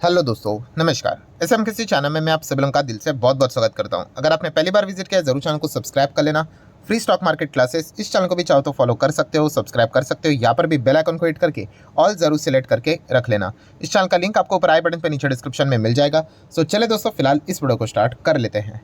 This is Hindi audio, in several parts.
हेलो दोस्तों, नमस्कार। एसएमकेसी चैनल में मैं आप सभी लोगों का दिल से बहुत बहुत स्वागत करता हूं। अगर आपने पहली बार विजिट किया है, जरूर चैनल को सब्सक्राइब कर लेना। फ्री स्टॉक मार्केट क्लासेस इस चैनल को भी चाहो तो फॉलो कर सकते हो, सब्सक्राइब कर सकते हो। यहाँ पर भी बेल आइकन को हिट करके ऑल जरूर सिलेक्ट करके रख लेना। इस चैनल का लिंक आपको ऊपर आई बटन पर नीचे डिस्क्रिप्शन में मिल जाएगा। सो चले दोस्तों, फिलहाल इस वीडियो को स्टार्ट कर लेते हैं।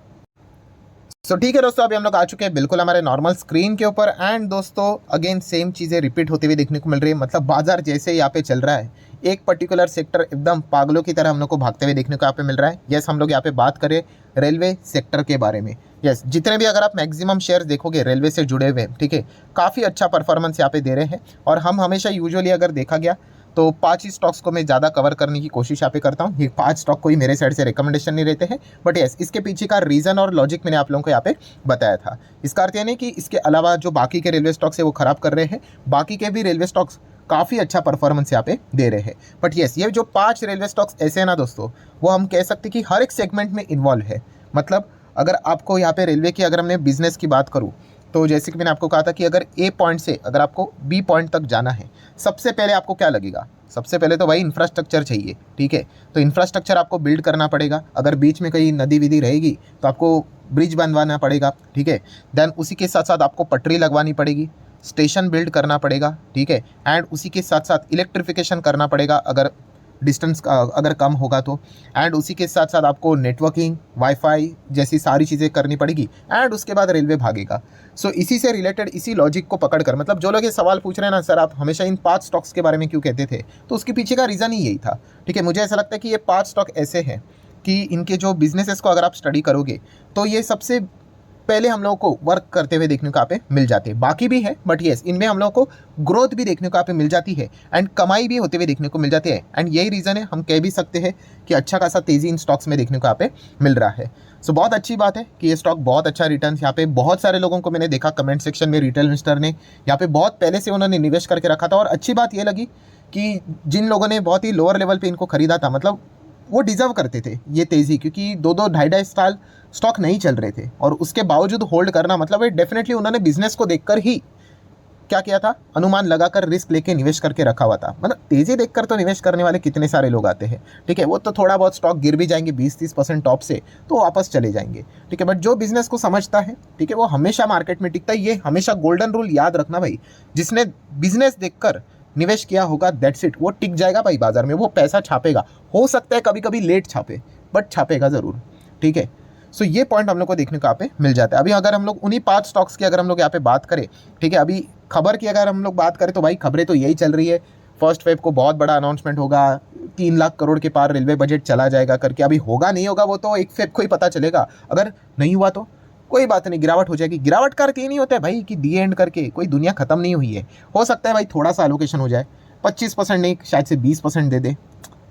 ठीक है दोस्तों, अभी हम लोग आ चुके हैं बिल्कुल हमारे नॉर्मल स्क्रीन के ऊपर। एंड दोस्तों अगेन सेम चीज़ें रिपीट होती हुई देखने को मिल रही है। मतलब बाजार जैसे यहाँ पे चल रहा है, एक पर्टिकुलर सेक्टर एकदम पागलों की तरह हम लोग को भागते हुए देखने को यहाँ पे मिल रहा है। यस, हम लोग यहाँ पे बात करें रेलवे सेक्टर के बारे में। यस, जितने भी अगर आप मैक्सिमम शेयर देखोगे रेलवे से जुड़े हुए, ठीक है, काफ़ी अच्छा परफॉर्मेंस यहाँ पे दे रहे हैं। और हम हमेशा यूजुअली अगर देखा गया तो 5 ही स्टॉक्स को मैं ज़्यादा कवर करने की कोशिश यहाँ पे करता हूँ। ये 5 स्टॉक कोई मेरे साइड से रिकमेंडेशन नहीं रहते हैं, बट यस, इसके पीछे का रीज़न और लॉजिक मैंने आप लोगों को यहाँ पे बताया था। इसका अर्थ ये नहीं कि इसके अलावा जो बाकी के रेलवे स्टॉक्स है वो खराब कर रहे हैं। बाकी के भी रेलवे स्टॉक्स काफ़ी अच्छा परफॉर्मेंस यहाँ पे दे रहे हैं। बट यस, ये जो 5 रेलवे स्टॉक्स ऐसे हैं ना दोस्तों, वो हम कह सकते कि हर एक सेगमेंट में इन्वॉल्व है। मतलब अगर आपको यहाँ पे रेलवे की अगर हमने बिजनेस की बात करूँ, तो जैसे कि मैंने आपको कहा था कि अगर ए पॉइंट से अगर आपको बी पॉइंट तक जाना है, सबसे पहले आपको क्या लगेगा? सबसे पहले तो भाई इंफ्रास्ट्रक्चर चाहिए, ठीक है। तो इंफ्रास्ट्रक्चर आपको बिल्ड करना पड़ेगा। अगर बीच में कहीं नदी विधि रहेगी तो आपको ब्रिज बनवाना पड़ेगा, ठीक है। देन उसी के साथ साथ आपको पटरी लगवानी पड़ेगी, स्टेशन बिल्ड करना पड़ेगा, ठीक है। एंड उसी के साथ साथ इलेक्ट्रिफिकेशन करना पड़ेगा अगर डिस्टेंस अगर कम होगा तो। एंड उसी के साथ साथ आपको नेटवर्किंग, वाईफाई जैसी सारी चीज़ें करनी पड़ेगी। एंड उसके बाद रेलवे भागेगा। सो इसी से रिलेटेड, इसी लॉजिक को पकड़कर, मतलब जो लोग ये सवाल पूछ रहे हैं ना, सर आप हमेशा इन 5 स्टॉक्स के बारे में क्यों कहते थे, तो उसके पीछे का रीज़न ही यही था, ठीक है। मुझे ऐसा लगता है कि ये 5 स्टॉक ऐसे हैं कि इनके जो बिजनेसेस को अगर आप स्टडी करोगे तो ये सबसे पहले हम लोगों को वर्क करते हुए देखने को यहाँ पे मिल जाते हैं। बाकी भी है, बट येस, इनमें हम लोगों को ग्रोथ भी देखने को यहाँ पे मिल जाती है एंड कमाई भी होते हुए देखने को मिल जाती है। एंड यही रीज़न है, हम कह भी सकते हैं कि अच्छा खासा तेज़ी इन स्टॉक्स में देखने को यहाँ पे मिल रहा है। सो बहुत अच्छी बात है कि ये स्टॉक बहुत अच्छा रिटर्न यहाँ पे, बहुत सारे लोगों को मैंने देखा कमेंट सेक्शन में, रिटेल इन्वेस्टर ने यहाँ पे बहुत पहले से उन्होंने निवेश करके रखा था। और अच्छी बात ये लगी कि जिन लोगों ने बहुत ही लोअर लेवल पे इनको खरीदा था, मतलब वो डिजर्व करते थे ये तेज़ी, क्योंकि 2-2 ढाई-ढाई साल स्टॉक नहीं चल रहे थे और उसके बावजूद होल्ड करना, मतलब ये डेफिनेटली उन्होंने बिजनेस को देखकर ही क्या किया था, अनुमान लगाकर रिस्क लेके निवेश करके रखा हुआ था। मतलब तेज़ी देखकर तो निवेश करने वाले कितने सारे लोग आते हैं, ठीक है। वो तो थोड़ा बहुत स्टॉक गिर भी जाएंगे 20-30% टॉप से, तो वापस चले जाएंगे, ठीक है। बट जो बिजनेस को समझता है, ठीक है, वो हमेशा मार्केट में टिकता है। ये हमेशा गोल्डन रूल याद रखना भाई, जिसने बिजनेस देखकर निवेश किया होगा, दैट्स इट, वो टिक जाएगा भाई बाजार में, वो पैसा छापेगा। हो सकता है कभी कभी लेट छापे, बट छापेगा ज़रूर, ठीक है। सो ये पॉइंट हम लोग को देखने को यहाँ पे मिल जाता है। अभी अगर हम लोग उन्हीं 5 स्टॉक्स की अगर हम लोग यहाँ पे बात करें, ठीक है, अभी खबर की अगर हम लोग बात करें तो भाई खबरें तो यही चल रही है, 1 फेब को बहुत बड़ा अनाउंसमेंट होगा, 3 लाख करोड़ के पार रेलवे बजट चला जाएगा करके। अभी होगा नहीं होगा वो तो 1 फेब को ही पता चलेगा। अगर नहीं हुआ तो कोई बात नहीं, गिरावट हो जाएगी। गिरावट का अर्थ ये नहीं होता है भाई कि दी एंड करके कोई दुनिया खत्म नहीं हुई है। हो सकता है भाई थोड़ा सा एलोकेशन हो जाए, 25% नहीं, शायद से 20% दे दे,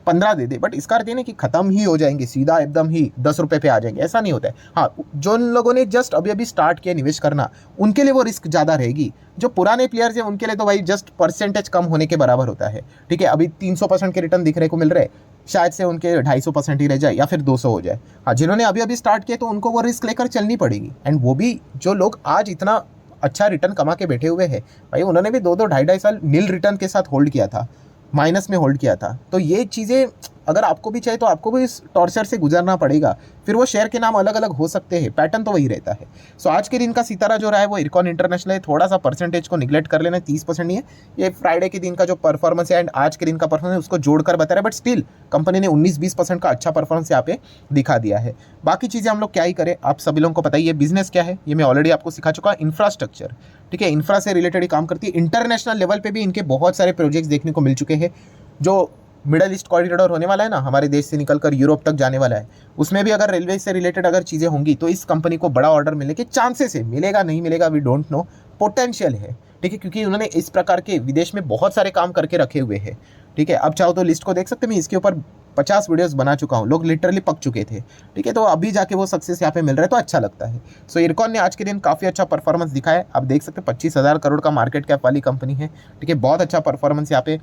15 दे दे, बट इसका अर्थ ये नहीं कि खत्म ही हो जाएंगे, सीधा एकदम ही 10 रुपये पे आ जाएंगे, ऐसा नहीं होता है। हाँ, जो लोगों ने जस्ट अभी अभी स्टार्ट किया निवेश करना, उनके लिए वो रिस्क ज़्यादा रहेगी। जो पुराने प्लेयर्स हैं उनके लिए तो भाई जस्ट परसेंटेज कम होने के बराबर होता है, ठीक है। अभी 300% के रिटर्न दिखने को मिल रहे हैं, शायद से उनके 250% ही रह जाए या फिर 200 हो जाए। हाँ, जिन्होंने अभी अभी स्टार्ट किया तो उनको वो रिस्क लेकर चलनी पड़ेगी। एंड वो भी जो लोग आज इतना अच्छा रिटर्न कमा के बैठे हुए हैं भाई, उन्होंने भी 2-2 ढाई-ढाई साल नील रिटर्न के साथ होल्ड किया था, माइनस में होल्ड किया था। तो ये चीज़ें अगर आपको भी चाहिए तो आपको भी इस टॉर्चर से गुजरना पड़ेगा। फिर वो शेयर के नाम अलग अलग हो सकते हैं, पैटर्न तो वही रहता है। सो आज के दिन का सितारा जो रहा है वो इरकॉन इंटरनेशनल है। थोड़ा सा परसेंटेज को निगलेक्ट कर लेना, 30% नहीं है। ये फ्राइडे के दिन का जो परफॉर्मेंस है एंड आज के दिन का परफॉर्मेंस है उसको जोड़कर बता रहा है, बट स्टिल कंपनी ने 19-20% का अच्छा परफॉर्मेंस यहाँ पे दिखा दिया है। बाकी चीज़ें हम लोग क्या ही करें, आप सभी लोगों को पता ही है बिजनेस क्या है, ये मैं ऑलरेडी आपको सिखा चुका हूँ। इंफ्रास्ट्रक्चर, ठीक है, इंफ्रा से रिलेटेड ही काम करती है। इंटरनेशनल लेवल पे भी इनके बहुत सारे प्रोजेक्ट्स देखने को मिल चुके हैं। जो मिडल ईस्ट कॉरिडोर होने वाला है ना, हमारे देश से निकलकर यूरोप तक जाने वाला है, उसमें भी अगर रेलवे से रिलेटेड अगर चीज़ें होंगी तो इस कंपनी को बड़ा ऑर्डर मिलने के चांसेस है। मिलेगा नहीं मिलेगा वी डोंट नो, पोटेंशियल है, ठीक है, क्योंकि उन्होंने इस प्रकार के विदेश में बहुत सारे काम करके रखे हुए हैं, ठीक है। अब चाहो तो लिस्ट को देख सकते हैं, मैं इसके ऊपर 50 वीडियोस बना चुका हूँ, लोग लिटरली पक चुके थे, ठीक है। तो अभी जाके वो सक्सेस यहाँ पे मिल रहा है तो अच्छा लगता है। सो इरकॉन ने आज के दिन काफ़ी अच्छा परफॉर्मेंस दिखाया है। आप देख सकते हैं 25,000 करोड़ का मार्केट कैप वाली कंपनी है, ठीक है। बहुत अच्छा परफॉर्मेंस यहाँ पे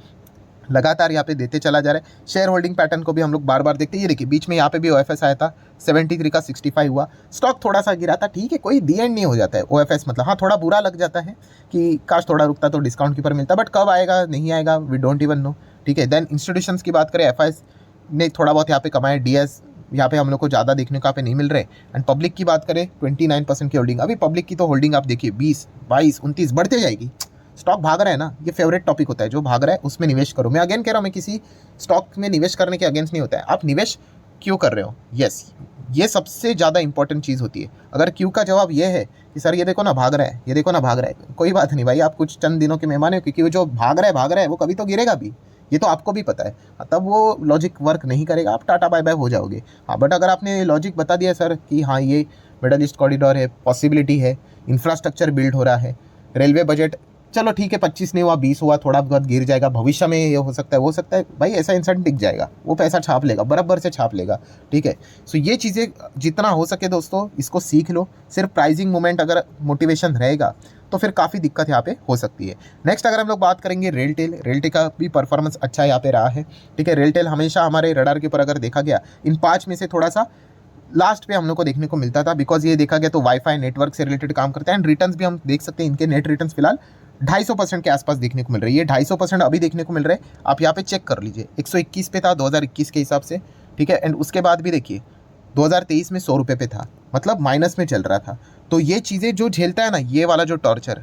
लगातार यहाँ पे देते चला जा रहा है। शेयर होल्डिंग पैटर्न को भी हम लोग बार बार देखते हैं। ये देखिए बीच में यहाँ पे भी ओएफएस आया था, 73 का 65 हुआ, स्टॉक थोड़ा सा गिरा था, ठीक है, कोई दी एंड नहीं हो जाता है ओएफएस। मतलब हाँ, थोड़ा बुरा लग जाता है कि काश थोड़ा रुकता तो डिस्काउंट की पर मिलता, बट कब आएगा नहीं आएगा वी डोंट इवन नो, ठीक है। देन इंस्टीट्यूशंस की बात करें, एफआईएस ने थोड़ा बहुत यहाँ पे कमाया, डीएस यहाँ पे हम लोग को ज़्यादा देखने को यहाँ पे नहीं मिल रहे। एंड पब्लिक की बात करें 29% की होल्डिंग, अभी पब्लिक की तो होल्डिंग आप देखिए 20, 22, 29 बढ़ते जाएगी। स्टॉक भाग रहा है ना, ये फेवरेट टॉपिक होता है, जो भाग रहा है उसमें निवेश करो। मैं अगेन कह रहा हूँ, मैं किसी स्टॉक में निवेश करने के अगेंस्ट नहीं होता है, आप निवेश क्यों कर रहे हो, यस ये सबसे ज़्यादा इंपॉर्टेंट चीज़ होती है। अगर क्यों का जवाब ये है कि सर ये देखो ना भाग रहा है, ये देखो ना भाग रहा है, कोई बात नहीं भाई, आप कुछ चंद दिनों के मेहमान हो, क्योंकि वो जो भाग रहा है वो कभी तो गिरेगा भी, ये तो आपको भी पता है, तब वो लॉजिक वर्क नहीं करेगा, आप टाटा बाय बाय हो जाओगे। हाँ बट अगर आपने लॉजिक बता दिया सर कि हाँ ये मिडल ईस्ट कॉरिडोर है, पॉसिबिलिटी है, इंफ्रास्ट्रक्चर बिल्ड हो रहा है, रेलवे बजट चलो ठीक है 25 नहीं हुआ 20 हुआ, थोड़ा बहुत गिर जाएगा, भविष्य में ये हो सकता है वो सकता है, भाई ऐसा इंसान टिक जाएगा, वो पैसा छाप लेगा, बराबर से छाप लेगा, ठीक है। सो ये चीज़ें जितना हो सके दोस्तों इसको सीख लो। सिर्फ प्राइसिंग मोमेंट अगर मोटिवेशन रहेगा तो फिर काफ़ी दिक्कत यहाँ पे हो सकती है। नेक्स्ट अगर हम लोग बात करेंगे रेलटेल का भी परफॉर्मेंस अच्छा यहाँ पे रहा है, ठीक है। रेलटेल हमेशा हमारे रडार के ऊपर अगर देखा गया इन 5 में से थोड़ा सा लास्ट पे हम लोग को देखने को मिलता था, बिकॉज ये देखा गया तो वाईफाई नेटवर्क से रिलेटेड काम करते हैं। एंड रिटर्न्स भी हम देख सकते हैं, इनके नेट रिटर्न्स फिलहाल 250% के आसपास देखने को मिल रही है, 250% अभी देखने को मिल रहा है, आप यहाँ पे चेक कर लीजिए। 121 पे था 2021 के हिसाब से, ठीक है। एंड उसके बाद भी देखिए 2023 में 100 रुपये पे था, मतलब माइनस में चल रहा था। तो ये चीज़ें जो झेलता है ना, ये वाला जो टॉर्चर,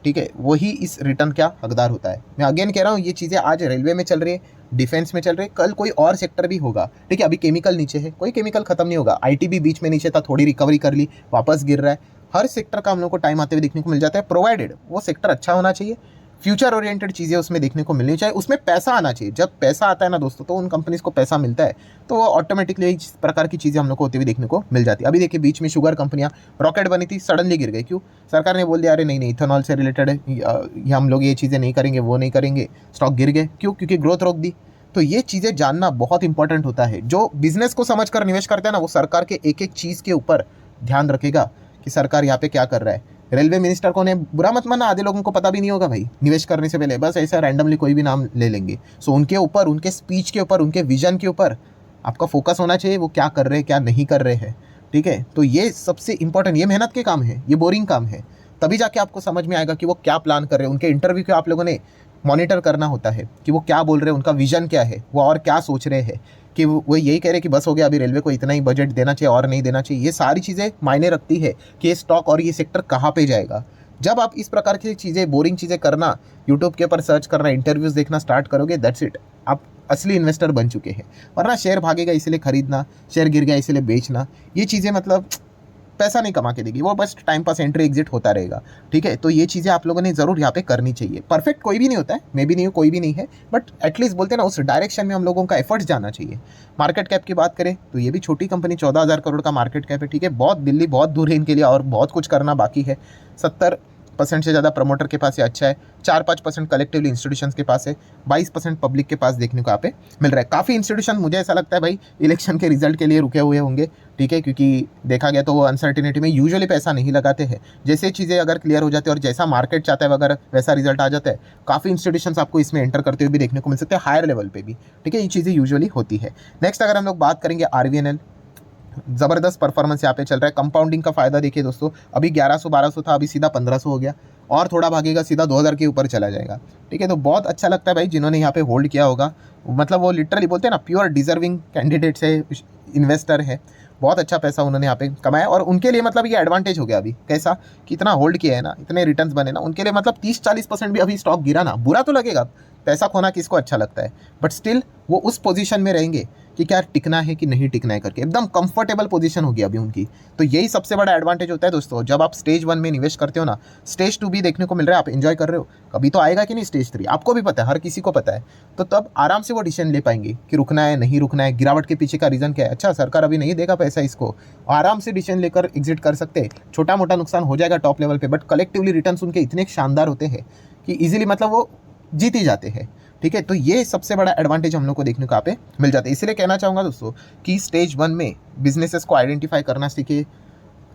ठीक है, वही इस रिटर्न का हकदार होता है। मैं अगेन कह रहा हूँ, ये चीज़ें आज रेलवे में चल रही है, डिफेंस में चल रही है, कल कोई और सेक्टर भी होगा, ठीक है। अभी केमिकल नीचे है, कोई केमिकल खत्म नहीं होगा, आईटी भी बीच में नीचे था, थोड़ी रिकवरी कर ली, वापस गिर रहा है। हर सेक्टर का हम लोग को टाइम आते हुए देखने को मिल जाता है, प्रोवाइडेड वो सेक्टर अच्छा होना चाहिए, फ्यूचर ओरिएंटेड चीज़ें उसमें देखने को मिलनी चाहिए, उसमें पैसा आना चाहिए। जब पैसा आता है ना दोस्तों, तो उन कंपनीज को पैसा मिलता है, तो वो ऑटोमेटिकली इस प्रकार की चीज़ें हम लोग को होती हुई देखने को मिल जाती है। अभी देखिए बीच में शुगर कंपनियां रॉकेट बनी थी, सडनली गिर गई, क्यों? सरकार ने बोल दिया अरे नहीं इथेनॉल से रिलेटेड है, हम लोग ये चीज़ें नहीं करेंगे, वो नहीं करेंगे, स्टॉक गिर गए, क्यों? क्योंकि ग्रोथ रोक दी। तो ये चीज़ें जानना बहुत इंपॉर्टेंट होता है। जो बिजनेस को समझकर निवेश करते हैं ना, वो सरकार के एक एक चीज़ के ऊपर ध्यान रखेगा कि सरकार यहाँ पे क्या कर रहा है। रेलवे मिनिस्टर को ने बुरा मत मानना, आधे लोगों को पता भी नहीं होगा भाई, निवेश करने से पहले बस ऐसा रैंडमली कोई भी नाम ले लेंगे। सो उनके ऊपर, उनके स्पीच के ऊपर, उनके विजन के ऊपर आपका फोकस होना चाहिए, वो क्या कर रहे हैं क्या नहीं कर रहे हैं, ठीक है। तो ये सबसे इंपॉर्टेंट, ये मेहनत के काम है, ये बोरिंग काम है, तभी जाके आपको समझ में आएगा कि वो क्या प्लान कर रहे हैं। उनके इंटरव्यू को आप लोगों ने मॉनिटर करना होता है कि वो क्या बोल रहे हैं, उनका विजन क्या है, वो और क्या सोच रहे हैं, कि वो यही कह रहे हैं कि बस हो गया, अभी रेलवे को इतना ही बजट देना चाहिए और नहीं देना चाहिए। ये सारी चीज़ें मायने रखती है कि ये स्टॉक और ये सेक्टर कहाँ पे जाएगा। जब आप इस प्रकार की चीज़ें, बोरिंग चीज़ें करना, यूट्यूब के ऊपर सर्च करना, इंटरव्यूज़ देखना स्टार्ट करोगे, दैट्स इट, आप असली इन्वेस्टर बन चुके हैं। वरना शेयर भागेगा इसलिए खरीदना, शेयर गिर गया इसलिए बेचना, ये चीज़ें मतलब पैसा नहीं कमा के देगी, वो बस टाइम पास एंट्री एग्जिट होता रहेगा, ठीक है। तो ये चीज़ें आप लोगों ने ज़रूर यहाँ पे करनी चाहिए। परफेक्ट कोई भी नहीं होता है, मैं भी नहीं हूँ, कोई भी नहीं है, बट एटलीस्ट बोलते हैं ना, उस डायरेक्शन में हम लोगों का एफर्ट्स जाना चाहिए। मार्केट कैप की बात करें तो ये भी छोटी कंपनी, 14,000 करोड़ का मार्केट कैप है, ठीक है। बहुत दिल्ली बहुत दूर है इनके लिए, और बहुत कुछ करना बाकी है। 70% से ज़्यादा प्रमोटर के पास ये अच्छा है, 4-5% कलेक्टिवली इंस्टीट्यूशंस के पास है, 22% पब्लिक के पास देखने को यहाँ पे मिल रहा है। काफ़ी इंस्टीट्यूशन मुझे ऐसा लगता है भाई इलेक्शन के रिजल्ट के लिए रुके हुए होंगे, ठीक है, क्योंकि देखा गया तो वो अनसर्टिनिटी में यूजुअली पैसा नहीं लगाते हैं। जैसे चीज़ें अगर क्लियर हो जाती है और जैसा मार्केट चाहता है अगर वैसा रिजल्ट आ जाता है, काफ़ी इंस्टीट्यूशंस आपको इसमें एंटर करते हुए भी देखने को मिल सकते हैं, हायर लेवल पे भी, ठीक है। ये चीज़ें यूजुअली होती है। नेक्स्ट अगर हम लोग बात करेंगे RVNL, ज़बरदस्त परफॉर्मेंस यहाँ पे चल रहा है। कंपाउंडिंग का फायदा देखिए दोस्तों, अभी 1100-1200 था, अभी सीधा 1500 हो गया, और थोड़ा भागेगा सीधा 2000 के ऊपर चला जाएगा, ठीक है। तो बहुत अच्छा लगता है भाई जिन्होंने यहाँ पे होल्ड किया होगा, मतलब वो लिटरली बोलते हैं ना, प्योर डिजर्विंग कैंडिडेट से इन्वेस्टर है, बहुत अच्छा पैसा उन्होंने यहाँ पे कमाया, और उनके लिए मतलब ये एडवांटेज हो गया अभी। कैसा? कितना होल्ड किया है ना, इतने रिटर्न्स बने ना, उनके लिए मतलब 30-40% भी अभी स्टॉक गिरा ना, बुरा तो लगेगा, पैसा खोना किसको अच्छा लगता है, बट स्टिल वो उस पोजीशन में रहेंगे कि क्या टिकना है कि नहीं टिकना है करके, एकदम कंफर्टेबल पोजीशन होगी अभी उनकी। तो यही सबसे बड़ा एडवांटेज होता है दोस्तों, जब आप स्टेज 1 में निवेश करते हो ना, स्टेज 2 भी देखने को मिल रहा है, आप एंजॉय कर रहे हो, कभी तो आएगा कि नहीं स्टेज 3, आपको भी पता है, हर किसी को पता है। तो तब आराम से वो डिसीजन ले पाएंगे कि रुकना है नहीं रुकना है, गिरावट के पीछे का रीज़न क्या है, अच्छा सरकार अभी नहीं देगा पैसा इसको, आराम से डिसीजन लेकर एग्जिट कर सकते हैं। छोटा मोटा नुकसान हो जाएगा टॉप लेवल पे, बट कलेक्टिवली रिटर्न्स उनके इतने शानदार होते हैं कि इजीली मतलब वो जीत ही जाते हैं, ठीक है। तो ये सबसे बड़ा एडवांटेज हम लोग को देखने को यहाँ पे मिल जाता है। इसलिए कहना चाहूँगा दोस्तों कि स्टेज 1 में बिजनेसेस को आइडेंटिफाई करना सीखिए,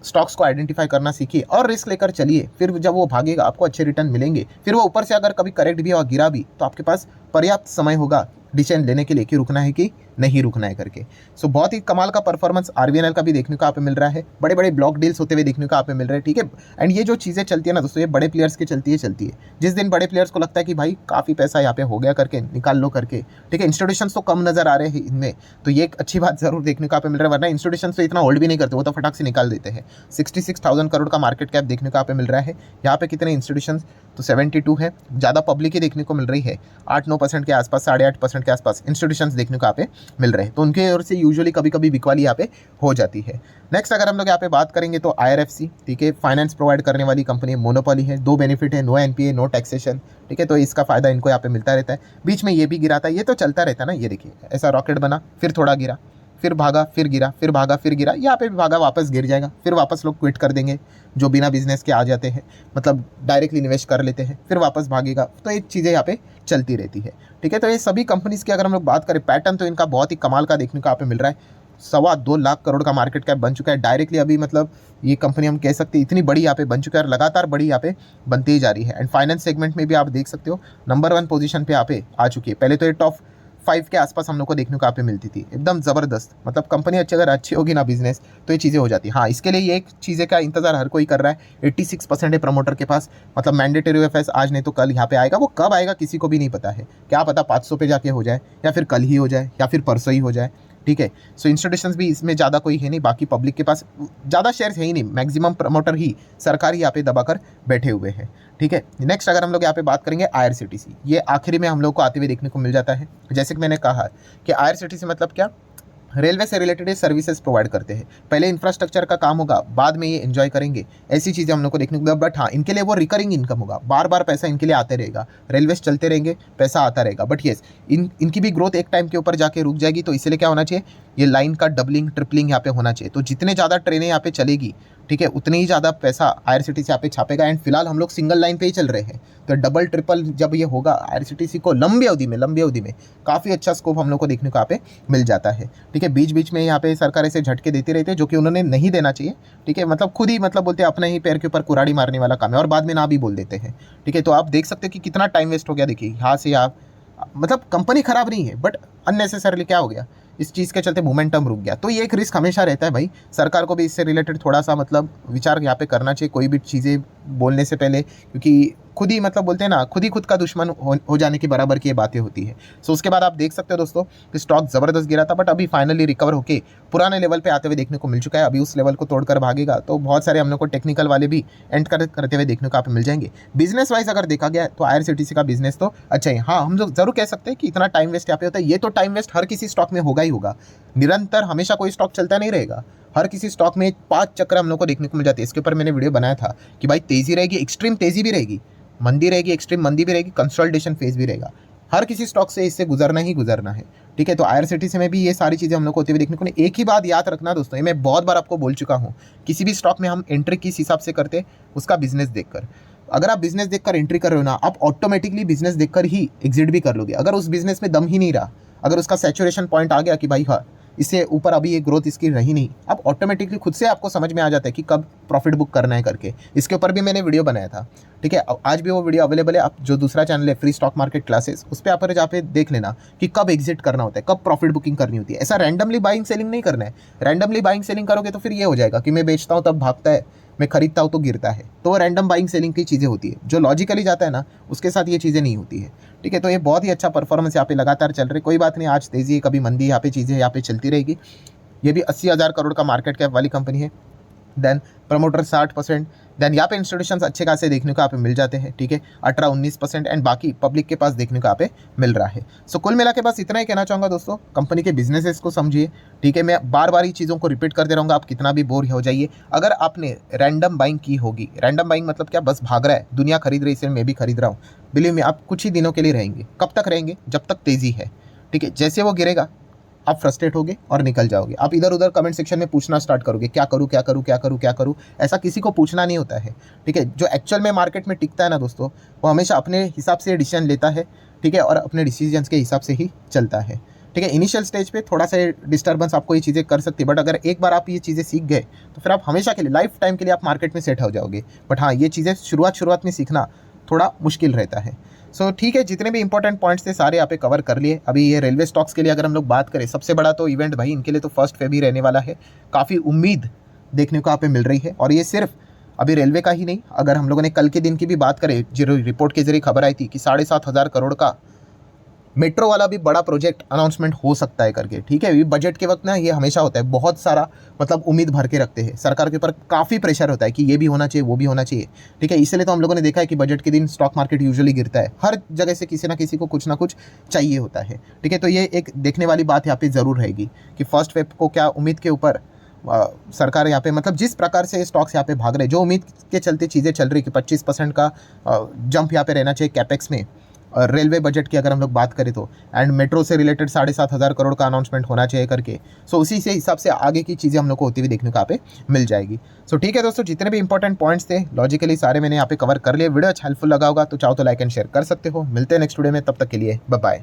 स्टॉक्स को आइडेंटिफाई करना सीखिए और रिस्क लेकर चलिए। फिर जब वो भागेगा आपको अच्छे रिटर्न मिलेंगे। फिर वो ऊपर से अगर कभी करेक्ट भी और गिरा भी तो आपके पास पर्याप्त समय होगा डिसीजन लेने के लिए कि रुकना है कि नहीं रुकना है करके। सो बहुत ही कमाल का परफॉर्मेंस आरबीएनएल का भी देखने को यहाँ पे मिल रहा है, बड़े बड़े ब्लॉक डील्स होते हुए देखने को यहाँ पे मिल रहे हैं, ठीक है। एंड ये जो चीज़ें चलती है ना दोस्तों, ये बड़े प्लेयर्स की चलती है। जिस दिन बड़े प्लेयर्स को लगता है कि भाई काफ़ी पैसा यहाँ पे हो गया करके निकाल लो करके, ठीक है, इंस्टीट्यूशंस तो कम नजर आ रहे हैं इनमें, तो ये एक अच्छी बात जरूर देखने को यहाँ पे मिल रहा है। वरना इंस्टीट्यूशंस तो इतना होल्ड भी नहीं करते, वो तो फटाक से निकाल देते हैं। 66,000 करोड़ का मार्केट कैप देखने को यहाँ पे मिल रहा है। यहाँ पे कितने इंस्टीट्यूशंस, तो 72 है। ज़्यादा पब्लिक ही देखने को मिल रही है, 8-9% के आसपास, 8.5% के आसपास इंस्टीट्यूशंस देखने को यहाँ पे मिल रहे हैं। तो उनके ओर से यूजुअली कभी कभी बिकवाली यहाँ पे हो जाती है। नेक्स्ट अगर हम लोग यहाँ पे बात करेंगे तो IRFC, ठीक है, फाइनेंस प्रोवाइड करने वाली कंपनी, मोनोपोली है। 2 बेनिफिट है, नो NPA, नो टैक्सेशन, ठीक है, तो इसका फायदा इनको यहाँ पे मिलता रहता है। बीच में ये भी गिरा था, ये तो चलता रहता है ना, ये देखिए ऐसा रॉकेट बना, फिर थोड़ा गिरा, फिर भागा, फिर गिरा, फिर भागा, फिर गिरा, यहाँ पे भी भागा, वापस गिर जाएगा, फिर वापस लोग क्विट कर देंगे जो बिना बिजनेस के आ जाते हैं, मतलब डायरेक्टली इन्वेस्ट कर लेते हैं, फिर वापस भागेगा। तो ये चीज़ें यहाँ पे चलती रहती है, ठीक है। तो ये सभी कंपनीज़ की अगर हम लोग बात करें, पैटर्न तो इनका बहुत ही कमाल का देखने को यहाँ पे मिल रहा है। 2.25 लाख करोड़ का मार्केट कैप बन चुका है डायरेक्टली अभी, मतलब ये कंपनी हम कह सकते हैं इतनी बड़ी यहाँ पे बन चुकी है और लगातार बड़ी यहाँ पे बनती ही जा रही है। एंड फाइनेंस सेगमेंट में भी आप देख सकते हो नंबर 1 पोजीशन पे यहाँ पे आ चुकी है। पहले तो ये टॉप 5 के आसपास हम लोग को देखने को यहाँ पे मिलती थी, एकदम ज़बरदस्त। मतलब कंपनी अगर अच्छी होगी ना बिजनेस, तो ये चीज़ें हो जाती है। हाँ, इसके लिए ये एक चीज़ें का इंतजार हर कोई कर रहा है। 86% है प्रमोटर के पास, मतलब मैंडेटरी OFS आज नहीं तो कल यहाँ पे आएगा। वो कब आएगा किसी को भी नहीं पता है, क्या पता 500 पे जाके हो जाए, या फिर कल ही हो जाए, या फिर परसों ही हो जाए, ठीक है। सो इंस्टीट्यूशंस भी इसमें ज़्यादा कोई है नहीं, बाकी पब्लिक के पास ज़्यादा शेयर्स है ही नहीं, मैक्सिमम प्रमोटर ही सरकार ही यहाँ पे दबाकर बैठे हुए हैं, ठीक है। नेक्स्ट अगर हम लोग यहाँ पे बात करेंगे IRCTC, ये आखिरी में हम लोग को आते हुए देखने को मिल जाता है। जैसे कि मैंने कहा कि IRCTC मतलब क्या, रेलवे से रिलेटेड ये सर्विसेज प्रोवाइड करते हैं। पहले इंफ्रास्ट्रक्चर का काम होगा, बाद में ये एंजॉय करेंगे, ऐसी चीज़ें हम लोग को देखने को। बट हाँ, इनके लिए वो रिकरिंग इनकम होगा, बार बार पैसा इनके लिए आते रहेगा, रेलवेज चलते रहेंगे, पैसा आता रहेगा। बट येस, इनकी भी ग्रोथ एक टाइम के ऊपर जाके रुक जाएगी, तो इसलिए क्या होना चाहिए, ये लाइन का डबलिंग ट्रिपलिंग यहाँ पे होना चाहिए। तो जितने ज़्यादा ट्रेनें यहाँ पे चलेगी, ठीक है, उतनी ही ज़्यादा पैसा IRCTC यहाँ पे छापेगा। एंड फिलहाल हम लोग सिंगल लाइन पे ही चल रहे हैं, तो डबल ट्रिपल जब ये होगा IRCTC को लंबी अवधि में काफ़ी अच्छा स्कोप हम लोग को देखने को यहाँ पे मिल जाता है, ठीक है। बीच बीच में यहाँ पे सरकार ऐसे झटके देती रहती है, जो कि उन्होंने नहीं देना चाहिए, ठीक है। मतलब खुद ही मतलब बोलते हैं अपने ही पैर के ऊपर कुराड़ी मारने वाला काम है, और बाद में ना भी बोल देते हैं, ठीक है। तो आप देख सकते हैं कि कितना टाइम वेस्ट हो गया। देखिए यहाँ से आप, मतलब कंपनी खराब नहीं है, बट अननेसेसरली क्या हो गया, इस चीज़ के चलते मोमेंटम रुक गया। तो ये एक रिस्क हमेशा रहता है भाई, सरकार को भी इससे रिलेटेड थोड़ा सा मतलब विचार यहाँ पे करना चाहिए कोई भी चीज़ें बोलने से पहले, क्योंकि खुद ही मतलब बोलते हैं ना, खुद का दुश्मन हो जाने के बराबर की ये बातें होती है। सो उसके बाद आप देख सकते हो दोस्तों कि स्टॉक ज़बरदस्त गिरा था, बट अभी फाइनली रिकवर होकर पुराने लेवल पे आते हुए देखने को मिल चुका है। अभी उस लेवल को तोड़कर भागेगा, तो बहुत सारे हम लोग को टेक्निकल वाले भी एंड करते हुए देखने को आप मिल जाएंगे। बिजनेस वाइज अगर देखा गया तो IRCTC का बिजनेस तो अच्छा है। हाँ, हम लोग जरूर कह सकते हैं कि इतना टाइम वेस्ट यहाँ पे होता है, ये तो टाइम वेस्ट हर किसी स्टॉक में होगा ही होगा। निरंतर हमेशा कोई स्टॉक चलता नहीं रहेगा, हर किसी स्टॉक में 5 चक्र हम लोग को देखने को मिल जाते हैं। इसके ऊपर मैंने वीडियो बनाया था कि भाई तेजी रहेगी, एक्सट्रीम तेजी भी रहेगी, मंदी रहेगी, एक्सट्रीम मंदी भी रहेगी, कंसोलिडेशन फेज भी रहेगा। हर किसी स्टॉक से इससे गुजरना ही गुजरना है, ठीक है। तो IRCTC में भी ये सारी चीज़ें हम लोग को होती हुई देखने को नहीं। एक ही बात याद रखना दोस्तों, ये मैं बहुत बार आपको बोल चुका हूँ, किसी भी स्टॉक में हम एंट्री किस हिसाब से करते, उसका बिजनेस देखकर। अगर आप बिजनेस देखकर एंट्री कर रहे हो ना, आप ऑटोमेटिकली बिजनेस देखकर ही एग्जिट भी कर लोगे। अगर उस बिजनेस में दम ही नहीं रहा, अगर उसका सैचुरेशन पॉइंट आ गया कि भाई हाँ इससे ऊपर अभी ये ग्रोथ इसकी रही नहीं, अब ऑटोमेटिकली खुद से आपको समझ में आ जाता है कि कब प्रॉफिट बुक करना है करके। इसके ऊपर भी मैंने वीडियो बनाया था, ठीक है। आज भी वो वीडियो अवेलेबल है, आप जो दूसरा चैनल है फ्री स्टॉक मार्केट क्लासेस, उस पर आप जहाँ पे देख लेना कि कब एग्जिट करना होता है, कब प्रॉफिट बुकिंग करनी होती है। ऐसा रैंडमली बाइंग सेलिंग नहीं करना है। रैंडमली बाइंग सेलिंग करोगे तो फिर ये हो जाएगा कि मैं बेचता हूँ तब भागता है, मैं खरीदता हूँ तो गिरता है। तो वो रैंडम बाइंग सेलिंग की चीज़ें होती है। जो लॉजिकली जाता है ना, उसके साथ ये चीज़ें नहीं होती है, ठीक है। तो ये बहुत ही अच्छा परफॉर्मेंस यहाँ पे लगातार चल रही है। कोई बात नहीं, आज तेजी है कभी मंदी, यहाँ पे चीज़ें यहाँ पे चलती रहेगी। ये भी 80,000 करोड़ का मार्केट कैप वाली कंपनी है। देन प्रमोटर 60%, देन यहाँ पे इंस्टीट्यूशंस अच्छे खासे देखने को यहाँ पे मिल जाते हैं, ठीक है, 18-19%, एंड बाकी पब्लिक के पास देखने को यहाँ पे मिल रहा है। सो कुल मिला के बस इतना ही कहना चाहूँगा दोस्तों, कंपनी के बिजनेसेस को समझिए, ठीक है। मैं बार बार ही चीज़ों को रिपीट करते रहूँगा, आप कितना भी बोर हो जाइए। अगर आपने रैंडम बाइंग की होगी, रैंडम बाइंग मतलब क्या, बस भाग रहा है, दुनिया खरीद रही है इसलिए मैं भी खरीद रहा हूँ, बिलीव मी आप कुछ ही दिनों के लिए रहेंगे। कब तक रहेंगे, जब तक तेज़ी है, ठीक है। जैसे वो गिरेगा आप फ्रस्ट्रेट होगे और निकल जाओगे। आप इधर उधर कमेंट सेक्शन में पूछना स्टार्ट करोगे, क्या करूँ क्या करूँ क्या करूँ क्या करूँ। ऐसा किसी को पूछना नहीं होता है, ठीक है। जो एक्चुअल में मार्केट में टिकता है ना दोस्तों, वो हमेशा अपने हिसाब से डिसीजन लेता है, ठीक है, और अपने डिसीजंस के हिसाब से ही चलता है, ठीक है। इनिशियल स्टेज पे थोड़ा सा डिस्टर्बेंस आपको ये चीज़ें कर सकती है, बट अगर एक बार आप ये चीज़ें सीख गए तो फिर आप हमेशा के लिए, लाइफ टाइम के लिए आप मार्केट में सेट हो जाओगे। बट हाँ, ये चीज़ें शुरुआत में सीखना थोड़ा मुश्किल रहता है। सो ठीक है, जितने भी इंपॉर्टेंट पॉइंट्स थे सारे यहाँ पे कवर कर लिए। अभी ये रेलवे स्टॉक्स के लिए अगर हम लोग बात करें, सबसे बड़ा तो इवेंट भाई इनके लिए तो 1 Feb रहने वाला है। काफ़ी उम्मीद देखने को यहाँ पे मिल रही है, और ये सिर्फ अभी रेलवे का ही नहीं, अगर हम लोगों ने कल के दिन की भी बात करें, जो रिपोर्ट के जरिए खबर आई थी कि 7,500 करोड़ का मेट्रो वाला भी बड़ा प्रोजेक्ट अनाउंसमेंट हो सकता है करके। ठीक है, बजट के वक्त ना ये हमेशा होता है, बहुत सारा मतलब उम्मीद भर के रखते हैं, सरकार के ऊपर काफ़ी प्रेशर होता है कि ये भी होना चाहिए, वो भी होना चाहिए। ठीक है, इसलिए तो हम लोगों ने देखा है कि बजट के दिन स्टॉक मार्केट यूजुअली गिरता है, हर जगह से किसी ना किसी को कुछ ना कुछ चाहिए होता है। ठीक है, तो ये एक देखने वाली बात यहाँ पे ज़रूर रहेगी कि 1 Feb को क्या उम्मीद के ऊपर सरकार यहाँ पे मतलब जिस प्रकार से स्टॉक्स यहाँ पे भाग रहे, जो उम्मीद के चलते चीज़ें चल रही कि 25% का जंप यहाँ पे रहना चाहिए कैपेक्स में, रेलवे बजट की अगर हम लोग बात करें तो, एंड मेट्रो से रिलेटेड 7,500 करोड़ का अनाउंसमेंट होना चाहिए करके। सो उसी से हिसाब से आगे की चीज़ें हम लोग को होती हुई देखने को यहाँ पे मिल जाएगी। सो ठीक है दोस्तों, जितने भी इंपॉर्टेंट पॉइंट्स थे लॉजिकली सारे मैंने यहाँ पे कवर कर लिए। वीडियो अच्छा हेल्पफुल लगा होगा तो चाहो तो लाइक एंड शेयर कर सकते हो। मिलते हैं नेक्स्ट वीडियो में, तब तक के लिए बाय बाय।